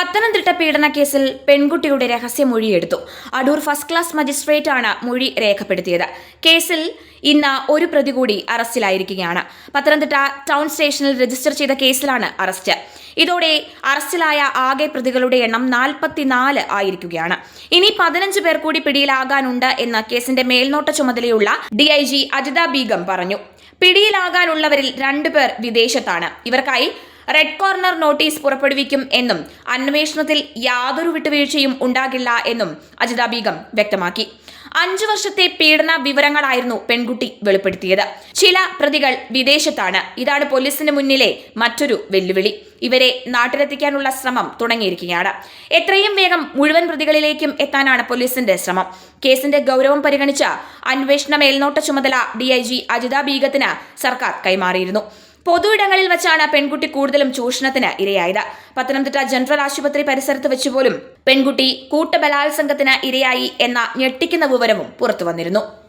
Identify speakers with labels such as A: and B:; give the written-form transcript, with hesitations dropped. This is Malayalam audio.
A: പത്തനംതിട്ട പീഡനക്കേസിൽ പെൺകുട്ടിയുടെ രഹസ്യമൊഴിയെടുത്തു. അടൂർ ഫസ്റ്റ് ക്ലാസ് മജിസ്ട്രേറ്റാണ് മൊഴി രേഖപ്പെടുത്തിയത്. കേസിൽ ഇന്ന് ഒരു പ്രതി കൂടി അറസ്റ്റിലായിരിക്കുകയാണ്. പത്തനംതിട്ട ടൗൺ സ്റ്റേഷനിൽ രജിസ്റ്റർ ചെയ്ത കേസിലാണ് അറസ്റ്റ്. ഇതോടെ അറസ്റ്റിലായ ആകെ പ്രതികളുടെ എണ്ണം 44 ആയിരിക്കുകയാണ്. ഇനി 15 പേർ കൂടി പിടിയിലാകാനുണ്ട് എന്ന് കേസിന്റെ മേൽനോട്ട ചുമതലയുള്ള DIG അജിത ബീഗം പറഞ്ഞു. പിടിയിലാകാനുള്ളവരിൽ 2 പേർ വിദേശത്താണ്. ഇവർക്കായി റെഡ് കോർണർ നോട്ടീസ് പുറപ്പെടുവിക്കും എന്നും അന്വേഷണത്തിൽ യാതൊരു വിട്ടുവീഴ്ചയും ഉണ്ടാകില്ല എന്നും അജിത ബീഗം വ്യക്തമാക്കി. 5 വർഷത്തെ പീഡന വിവരങ്ങളായിരുന്നു പെൺകുട്ടി വെളിപ്പെടുത്തിയത്. ചില പ്രതികൾ വിദേശത്താണ്. ഇതാണ് പോലീസിന് മുന്നിലെ മറ്റൊരു വെല്ലുവിളി. ഇവരെ നാട്ടിലെത്തിക്കാനുള്ള ശ്രമം തുടങ്ങിയിരിക്കുകയാണ്. എത്രയും വേഗം മുഴുവൻ പ്രതികളിലേക്കും എത്താനാണ് പോലീസിന്റെ ശ്രമം. കേസിന്റെ ഗൗരവം പരിഗണിച്ച അന്വേഷണ മേൽനോട്ട ചുമതല DIG അജിത ബീഗത്തിന് സർക്കാർ കൈമാറിയിരുന്നു. പൊതുയിടങ്ങളിൽ വെച്ചാണ് പെൺകുട്ടി കൂടുതലും ചൂഷണത്തിന് ഇരയായത്. പത്തനംതിട്ട ജനറൽ ആശുപത്രി പരിസരത്ത് വെച്ചുപോലും പെൺകുട്ടി കൂട്ടബലാത്സംഗത്തിന് ഇരയായി എന്ന ഞെട്ടിക്കുന്ന വിവരവും പുറത്തുവന്നിരുന്നു.